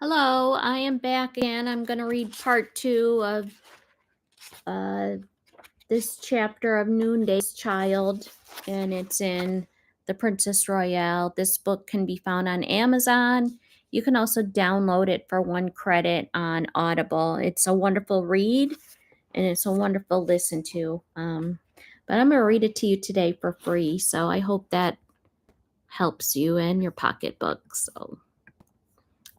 Hello, I am back and I'm going to read part two of uh, this chapter of Noonday's Child, and it's in The Princess Royale. This book can be found on Amazon. You can also download it for 1 credit on Audible. It's a wonderful read and it's a wonderful listen to. But I'm going to read it to you today for free, so I hope that helps you in your pocketbook.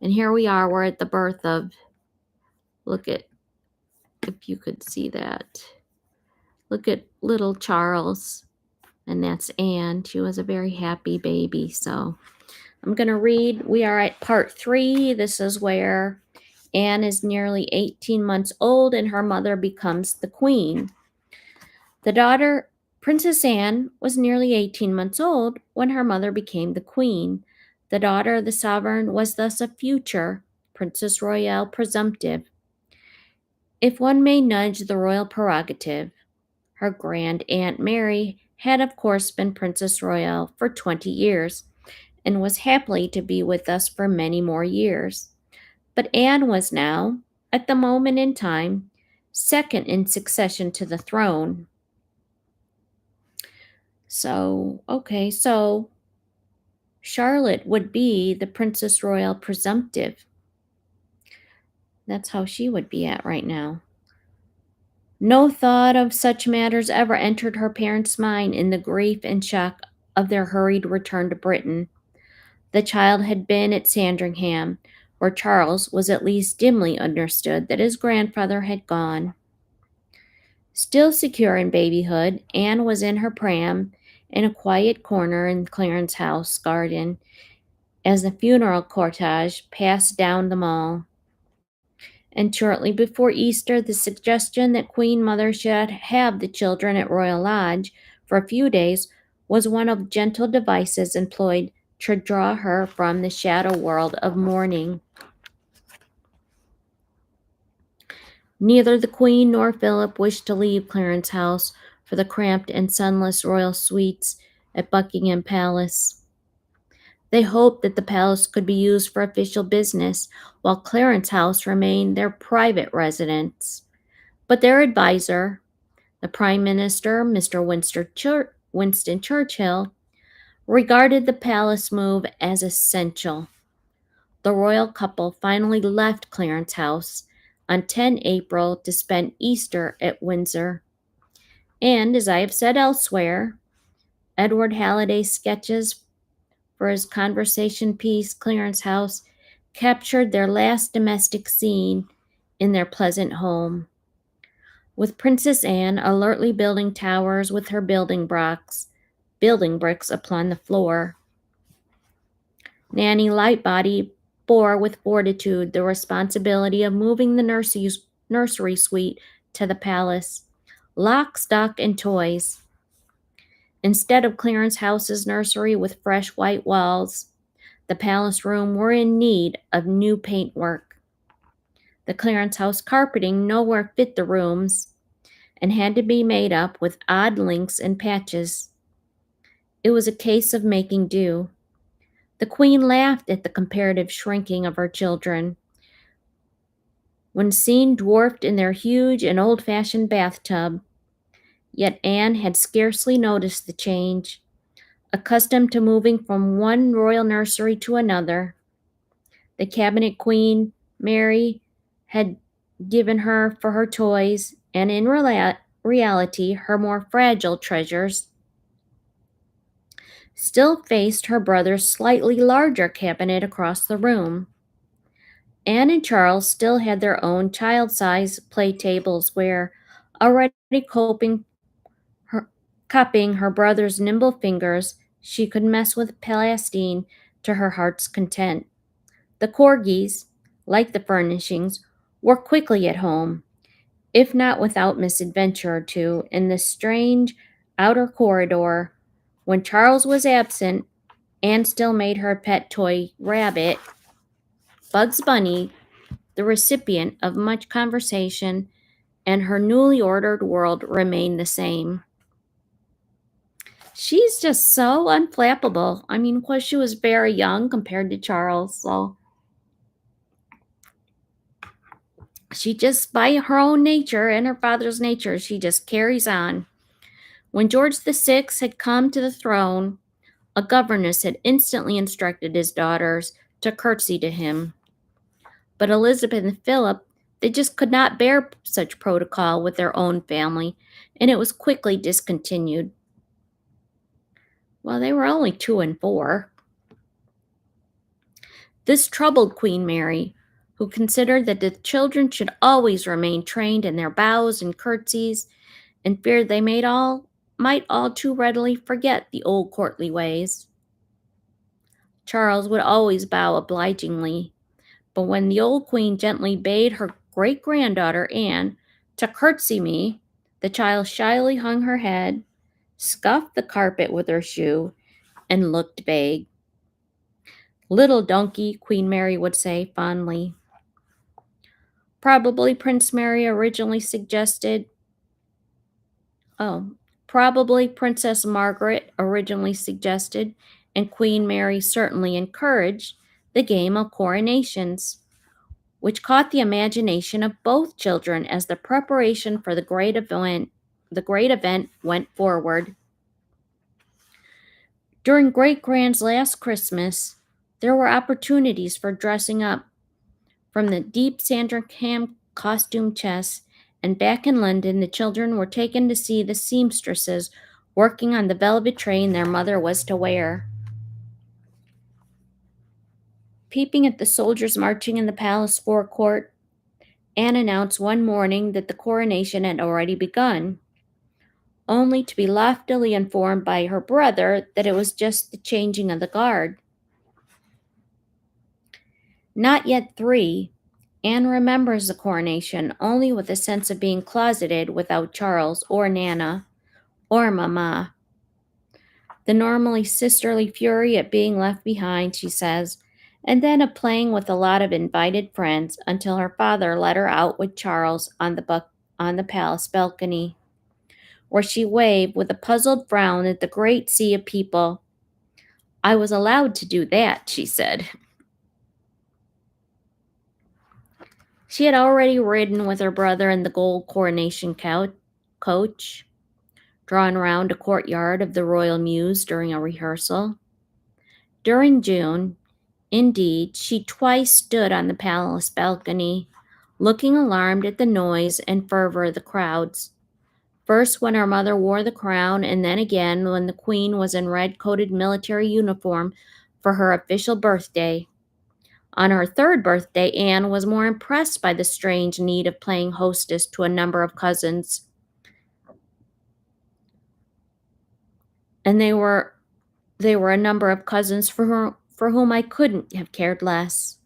And here we are. We're at the birth of, look at, if you could see that. Look at little Charles, and that's Anne. She was a very happy baby. So I'm going to read. We are at part 3. This is where Anne is nearly 18 months old and her mother becomes the queen. The daughter, Princess Anne, was nearly 18 months old when her mother became the queen. The daughter of the sovereign was thus a future Princess Royale presumptive. If one may nudge the royal prerogative, her grand Aunt Mary had of course been Princess Royale for 20 years, and was happily to be with us for many more years. But Anne was now, at the moment in time, second in succession to the throne. So Charlotte would be the Princess Royal presumptive. That's how she would be at right now. No thought of such matters ever entered her parents' mind in the grief and shock of their hurried return to Britain. The child had been at Sandringham, where Charles was at least dimly understood that his grandfather had gone. Still secure in babyhood, Anne was in her pram in a quiet corner in Clarence House garden as the funeral cortege passed down the Mall. And shortly before Easter, the suggestion that Queen Mother should have the children at Royal Lodge for a few days was one of gentle devices employed to draw her from the shadow world of mourning. Neither the Queen nor Philip wished to leave Clarence House for the cramped and sunless royal suites at Buckingham Palace. They hoped that the palace could be used for official business, while Clarence House remained their private residence. But their adviser, the Prime Minister, Mr. Winston Churchill, regarded the palace move as essential. The royal couple finally left Clarence House on 10 April to spend Easter at Windsor. And, as I have said elsewhere, Edward Halliday's sketches for his conversation piece, Clarence House, captured their last domestic scene in their pleasant home, with Princess Anne alertly building towers with her building bricks upon the floor. Nanny Lightbody bore with fortitude the responsibility of moving the nursery suite to the palace, lock, stock, and toys. Instead of Clarence House's nursery with fresh white walls, the palace room were in need of new paintwork. The Clarence House carpeting nowhere fit the rooms and had to be made up with odd links and patches. It was a case of making do. The Queen laughed at the comparative shrinking of her children. When seen dwarfed in their huge and old-fashioned bathtub, yet Anne had scarcely noticed the change. Accustomed to moving from one royal nursery to another, the cabinet queen, Mary, had given her for her toys, and in reality, her more fragile treasures, still faced her brother's slightly larger cabinet across the room. Anne and Charles still had their own child-sized play tables where, already cupping her brother's nimble fingers, she could mess with plastine to her heart's content. The corgis, like the furnishings, were quickly at home, if not without misadventure or two, in the strange outer corridor. When Charles was absent, Anne still made her pet toy rabbit, Bugs Bunny, the recipient of much conversation, and her newly ordered world remained the same. She's just so unflappable. I mean, of course, she was very young compared to Charles, so She just, by her own nature and her father's nature, she just carries on. When George VI had come to the throne, a governess had instantly instructed his daughters to curtsy to him. But Elizabeth and Philip, they just could not bear such protocol with their own family, and it was quickly discontinued. Well, they were only 2 and 4. This troubled Queen Mary, who considered that the children should always remain trained in their bows and curtsies, and feared they might all too readily forget the old courtly ways. Charles would always bow obligingly, but when the old queen gently bade her great-granddaughter Anne to curtsy me, the child shyly hung her head, scuffed the carpet with her shoe, and looked vague. "Little donkey," Queen Mary would say fondly. Probably Princess Margaret originally suggested, and Queen Mary certainly encouraged, the game of coronations, which caught the imagination of both children as the preparation for the great event went forward. During Great-Grand's last Christmas, there were opportunities for dressing up. From the deep Sandringham costume chests, and back in London, the children were taken to see the seamstresses working on the velvet train their mother was to wear. Peeping at the soldiers marching in the palace forecourt, Anne announced one morning that the coronation had already begun, only to be loftily informed by her brother that it was just the changing of the guard. Not yet 3, Anne remembers the coronation only with a sense of being closeted without Charles or Nana or Mamma. The normally sisterly fury at being left behind, she says, and then of playing with a lot of invited friends until her father let her out with Charles on the palace balcony, where she waved with a puzzled frown at the great sea of people. "I was allowed to do that," she said. She had already ridden with her brother in the gold coronation coach, drawn round a courtyard of the Royal Mews during a rehearsal. During June, indeed, she twice stood on the palace balcony, looking alarmed at the noise and fervor of the crowds. First when her mother wore the crown, and then again when the Queen was in red-coated military uniform for her official birthday. On her 3rd birthday, Anne was more impressed by the strange need of playing hostess to a number of cousins. And they were a number of cousins for whom I couldn't have cared less.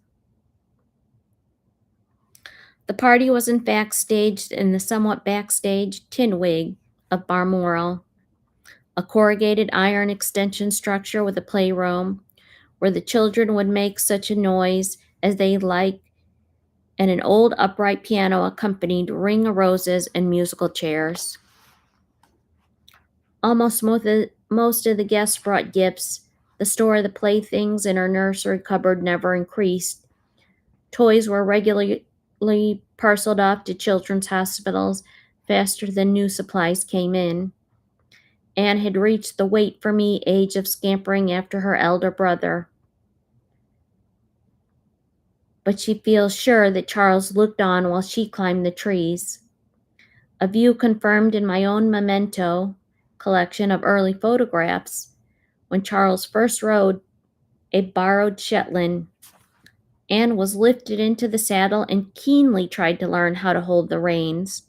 The party was in fact staged in the somewhat backstage Tinwig of Balmoral, a corrugated iron extension structure with a playroom, where the children would make such a noise as they liked, and an old upright piano accompanied ring of roses and musical chairs. Almost most of the guests brought gifts. The store of the playthings in her nursery cupboard never increased. Toys were regularly parceled off to children's hospitals faster than new supplies came in. Anne had reached the wait-for-me age of scampering after her elder brother. But she feels sure that Charles looked on while she climbed the trees. A view confirmed in my own memento collection of early photographs, when Charles first rode a borrowed Shetland. Anne was lifted into the saddle and keenly tried to learn how to hold the reins,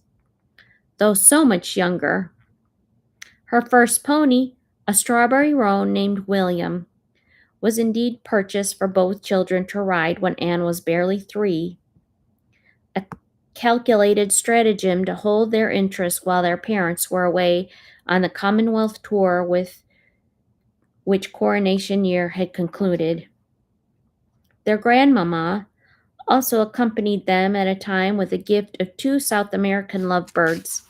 though so much younger. Her first pony, a strawberry roan named William, was indeed purchased for both children to ride when Anne was barely 3, a calculated stratagem to hold their interest while their parents were away on the Commonwealth tour with which coronation year had concluded. Their grandmamma also accompanied them at a time with a gift of 2 South American lovebirds,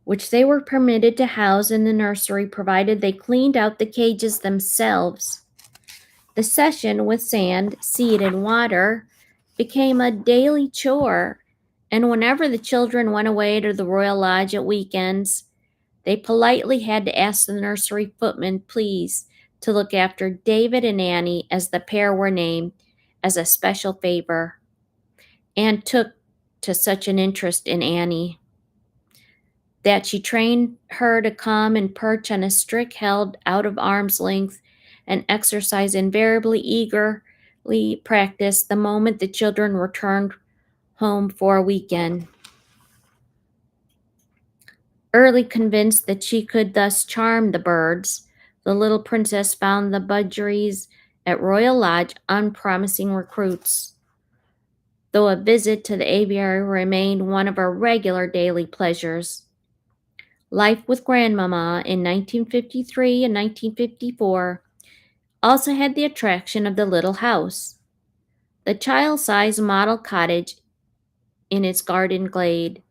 which they were permitted to house in the nursery provided they cleaned out the cages themselves. The session with sand, seed, and water became a daily chore, and whenever the children went away to the Royal Lodge at weekends, they politely had to ask the nursery footman, please, to look after David and Annie, as the pair were named, as a special favor. Anne took to such an interest in Annie that she trained her to come and perch on a stick held out of arm's length and exercise invariably eagerly practiced the moment the children returned home for a weekend. Early convinced that she could thus charm the birds, the little princess found the budgeries at Royal Lodge unpromising recruits, though a visit to the aviary remained one of her regular daily pleasures. Life with Grandmama in 1953 and 1954 also had the attraction of the little house, the child-sized model cottage in its garden glade,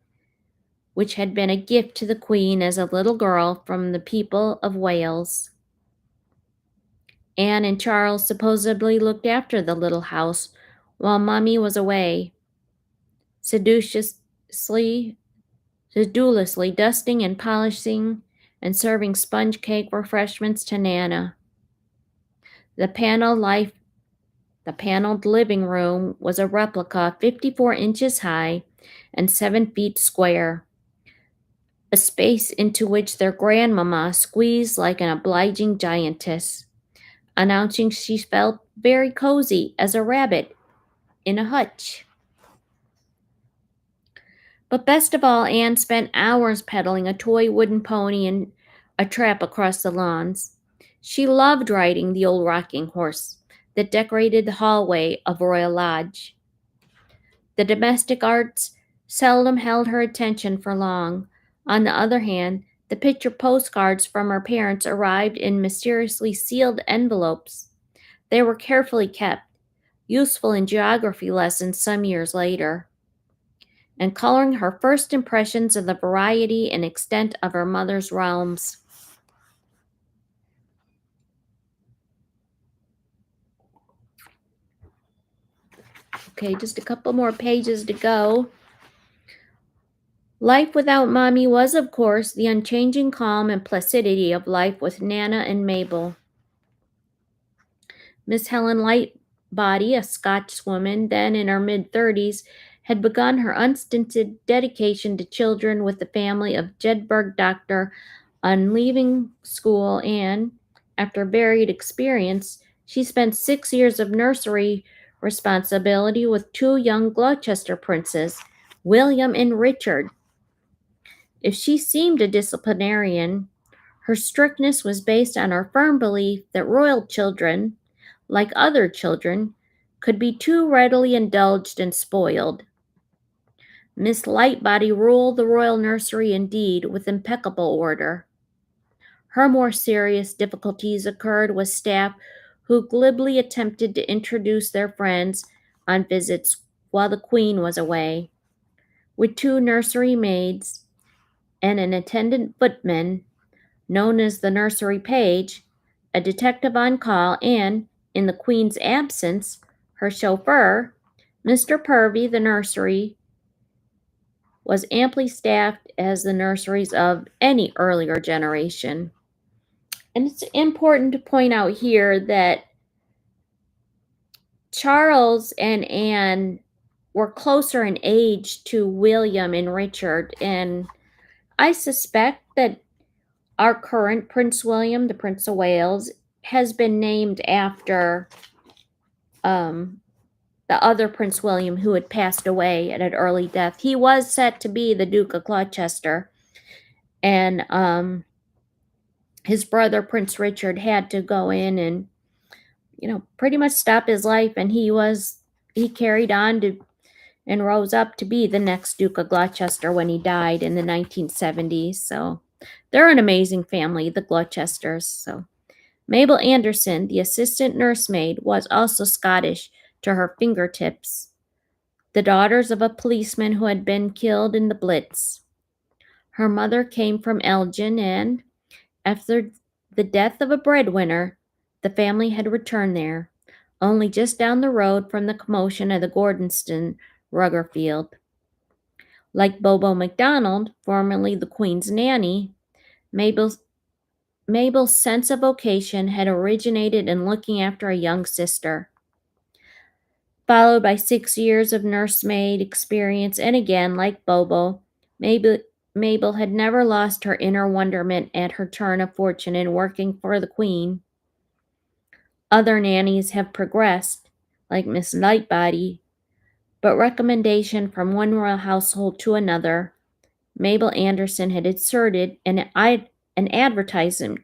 which had been a gift to the Queen as a little girl from the people of Wales. Anne and Charles supposedly looked after the little house while Mummy was away, sedulously dusting and polishing and serving sponge cake refreshments to Nana. The paneled living room was a replica 54 inches high and 7 feet square, a space into which their grandmama squeezed like an obliging giantess, announcing she felt very cozy as a rabbit in a hutch. But best of all, Anne spent hours pedaling a toy wooden pony and a trap across the lawns. She loved riding the old rocking horse that decorated the hallway of Royal Lodge. The domestic arts seldom held her attention for long. On the other hand, the picture postcards from her parents arrived in mysteriously sealed envelopes. They were carefully kept, useful in geography lessons some years later, and coloring her first impressions of the variety and extent of her mother's realms. Okay, just a couple more pages to go. Life without Mommy was, of course, the unchanging calm and placidity of life with Nana and Mabel. Miss Helen Lightbody, a Scotch woman, then in her mid-30s, had begun her unstinted dedication to children with the family of Jedburgh doctor on leaving school, and, after varied experience, she spent 6 years of nursery responsibility with 2 young Gloucester princes, William and Richard. If she seemed a disciplinarian, her strictness was based on her firm belief that royal children, like other children, could be too readily indulged and spoiled. Miss Lightbody ruled the royal nursery indeed with impeccable order. Her more serious difficulties occurred with staff who glibly attempted to introduce their friends on visits while the Queen was away, with 2 nursery maids and an attendant footman, known as the nursery page, a detective on call, and, in the Queen's absence, her chauffeur. Mr. Purvey, the nursery, was amply staffed as the nurseries of any earlier generation. And it's important to point out here that Charles and Anne were closer in age to William and Richard, and I suspect that our current Prince William, the Prince of Wales, has been named after the other Prince William who had passed away at an early death. He was set to be the Duke of Gloucester, and his brother Prince Richard had to go in and, pretty much stop his life, and he carried on to and rose up to be the next Duke of Gloucester when he died in the 1970s. So they're an amazing family, the Gloucesters. So Mabel Anderson, the assistant nursemaid, was also Scottish to her fingertips, the daughters of a policeman who had been killed in the Blitz. Her mother came from Elgin, and after the death of a breadwinner, the family had returned there, only just down the road from the commotion of the Gordonston rugger field. Like Bobo McDonald, formerly the Queen's nanny, Mabel's Mabel's sense of vocation had originated in looking after a young sister, followed by 6 years of nursemaid experience, and again, like Bobo, Mabel had never lost her inner wonderment at her turn of fortune in working for the Queen. Other nannies have progressed, like Miss Lightbody, but recommendation from one royal household to another, Mabel Anderson had inserted an advertisement.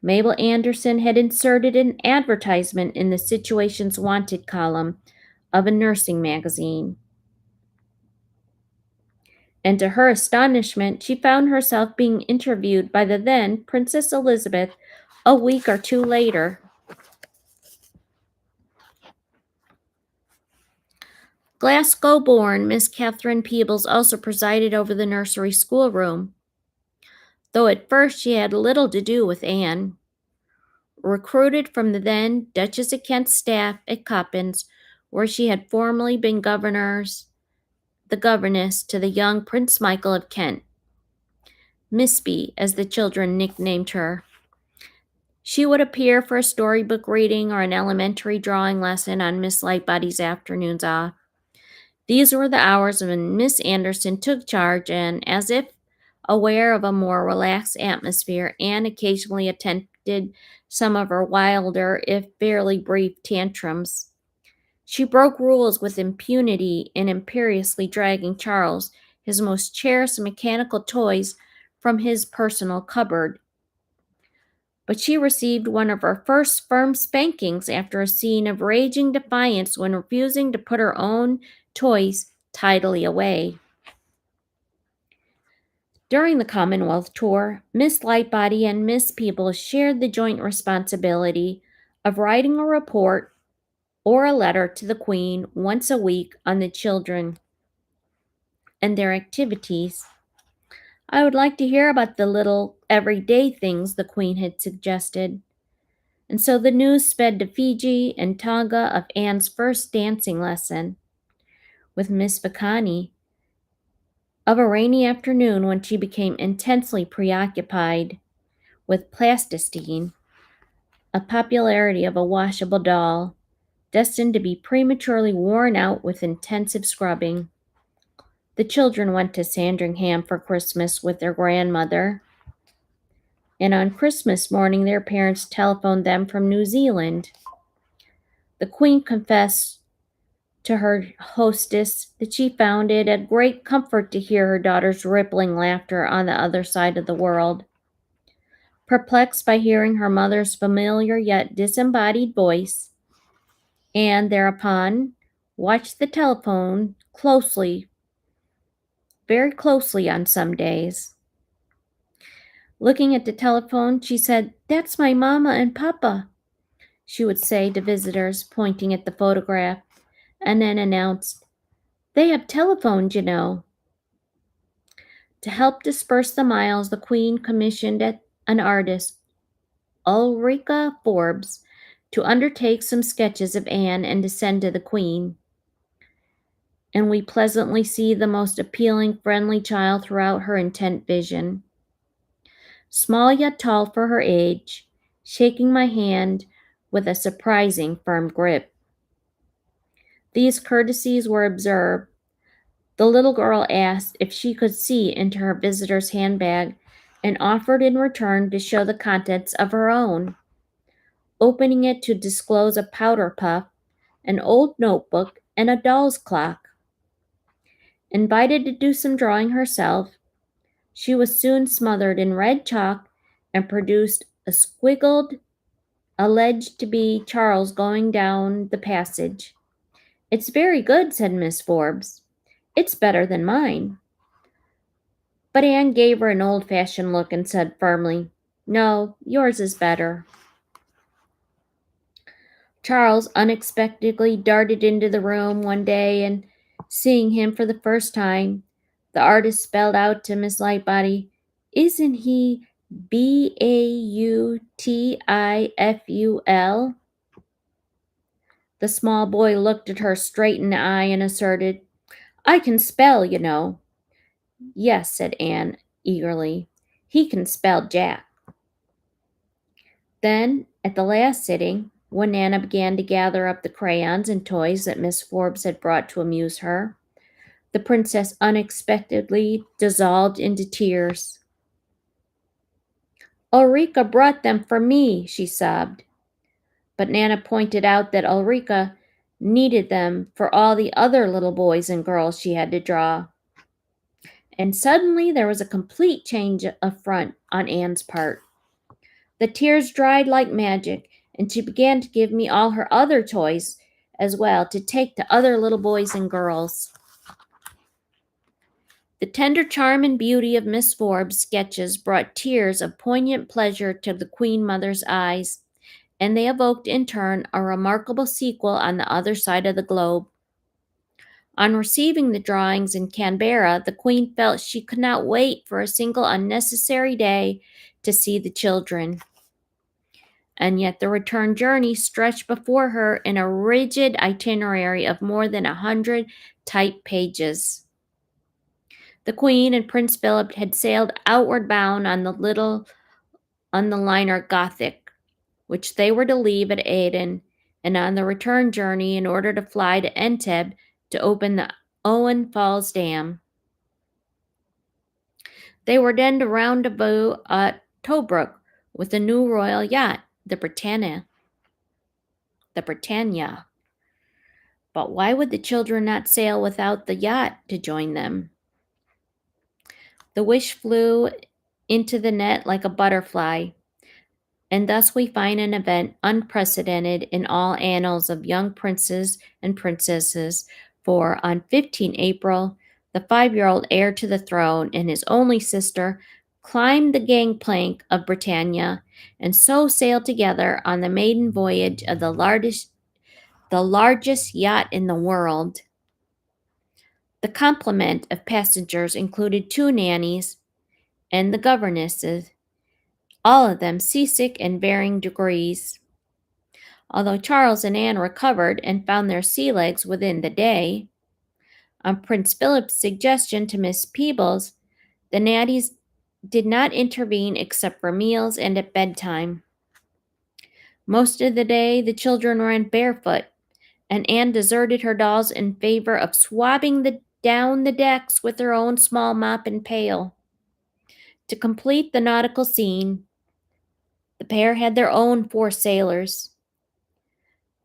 Mabel Anderson had inserted an advertisement in the Situations Wanted column of a nursing magazine. And to her astonishment, she found herself being interviewed by the then Princess Elizabeth a week or two later. Glasgow-born Miss Catherine Peebles also presided over the nursery schoolroom, though at first she had little to do with Anne. Recruited from the then Duchess of Kent staff at Coppins, where she had formerly been governess to the young Prince Michael of Kent, Miss B, as the children nicknamed her. She would appear for a storybook reading or an elementary drawing lesson on Miss Lightbody's afternoons off. These were the hours when Miss Anderson took charge, and as if aware of a more relaxed atmosphere, Anne occasionally attempted some of her wilder, if barely brief, tantrums. She broke rules with impunity in imperiously dragging Charles, his most cherished mechanical toys, from his personal cupboard. But she received one of her first firm spankings after a scene of raging defiance when refusing to put her own toys tidily away. During the Commonwealth tour, Miss Lightbody and Miss Peebles shared the joint responsibility of writing a report or a letter to the Queen once a week on the children and their activities. I would like to hear about the little everyday things the Queen had suggested. And so the news sped to Fiji and Tonga of Anne's first dancing lesson with Miss Vicani, of a rainy afternoon when she became intensely preoccupied with plasticine, a popularity of a washable doll destined to be prematurely worn out with intensive scrubbing. The children went to Sandringham for Christmas with their grandmother, and on Christmas morning their parents telephoned them from New Zealand. The Queen confessed to her hostess that she found it a great comfort to hear her daughter's rippling laughter on the other side of the world. Perplexed by hearing her mother's familiar yet disembodied voice, Anne thereupon watched the telephone very closely on some days. Looking at the telephone, she said, "That's my mama and papa," she would say to visitors, pointing at the photograph, and then announced, "They have telephoned, you know." To help disperse the miles, the Queen commissioned an artist, Ulrika Forbes, to undertake some sketches of Anne and to send to the Queen. And we pleasantly see the most appealing, friendly child throughout her intent vision. Small yet tall for her age, shaking my hand with a surprising firm grip. These courtesies were observed. The little girl asked if she could see into her visitor's handbag and offered in return to show the contents of her own, opening it to disclose a powder puff, an old notebook, and a doll's clock. Invited to do some drawing herself, she was soon smothered in red chalk and produced a squiggled, alleged to be Charles going down the passage. "It's very good," said Miss Forbes. "It's better than mine." But Anne gave her an old-fashioned look and said firmly, "No, yours is better." Charles unexpectedly darted into the room one day, and seeing him for the first time, the artist spelled out to Miss Lightbody, "Isn't he Beautiful?" The small boy looked at her straight in the eye and asserted, "I can spell, you know." "Yes," said Anne eagerly. "He can spell Jack." Then, at the last sitting, when Nana began to gather up the crayons and toys that Miss Forbes had brought to amuse her, the princess unexpectedly dissolved into tears. "Ulrika brought them for me," she sobbed. But Nana pointed out that Ulrika needed them for all the other little boys and girls she had to draw. And suddenly there was a complete change of front on Anne's part. The tears dried like magic, and she began to give me all her other toys as well to take to other little boys and girls. The tender charm and beauty of Miss Forbes' sketches brought tears of poignant pleasure to the Queen Mother's eyes, and they evoked in turn a remarkable sequel on the other side of the globe. On receiving the drawings in Canberra, the Queen felt she could not wait for a single unnecessary day to see the children. And yet the return journey stretched before her in a rigid itinerary of more than 100 typed pages. The Queen and Prince Philip had sailed outward bound on the liner Gothic, which they were to leave at Aden, and on the return journey in order to fly to Entebbe to open the Owen Falls Dam. They were then to rendezvous at Tobruk with the new royal yacht, the Britannia. But why would the children not sail without the yacht to join them? The wish flew into the net like a butterfly, and thus we find an event unprecedented in all annals of young princes and princesses, for on 15 April, the 5-year-old heir to the throne and his only sister climbed the gangplank of Britannia and so sailed together on the maiden voyage of the largest yacht in the world. The complement of passengers included 2 nannies and the governesses, all of them seasick in varying degrees. Although Charles and Anne recovered and found their sea legs within the day, on Prince Philip's suggestion to Miss Peebles, the nannies did not intervene except for meals and at bedtime. Most of the day, the children ran barefoot, and Anne deserted her dolls in favor of swabbing down the decks with her own small mop and pail. To complete the nautical scene, the pair had their own 4 sailors,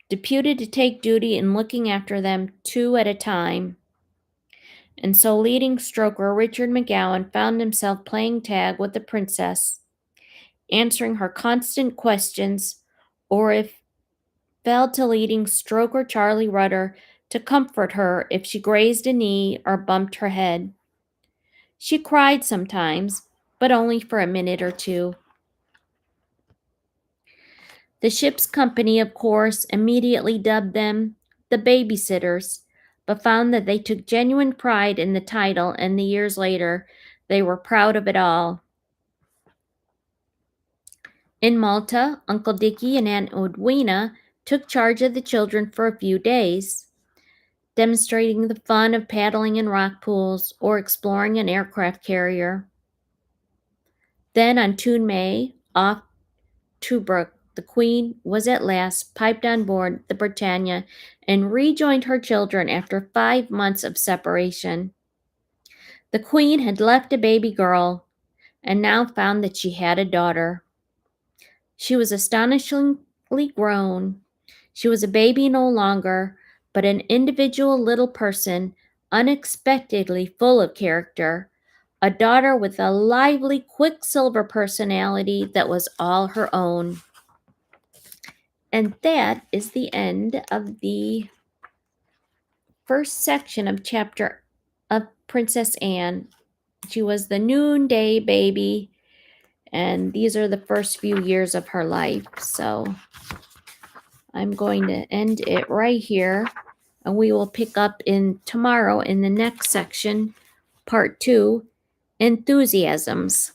deputed to take duty in looking after them 2 at a time. And so leading stroker Richard McGowan found himself playing tag with the princess, answering her constant questions, or if fell to leading stroker Charlie Rudder to comfort her if she grazed a knee or bumped her head. She cried sometimes, but only for a minute or 2. The ship's company, of course, immediately dubbed them the babysitters, but found that they took genuine pride in the title, and the years later, they were proud of it all. In Malta, Uncle Dickie and Aunt Edwina took charge of the children for a few days, demonstrating the fun of paddling in rock pools or exploring an aircraft carrier. Then on 2 May, off Tobruk, the Queen was at last piped on board the Britannia and rejoined her children after 5 months of separation. The Queen had left a baby girl and now found that she had a daughter. She was astonishingly grown. She was a baby no longer, but an individual little person, unexpectedly full of character, a daughter with a lively, quicksilver personality that was all her own. And that is the end of the first section of chapter of Princess Anne. She was the noonday baby, and these are the first few years of her life. So I'm going to end it right here, and we will pick up tomorrow in the next section, part 2, enthusiasms.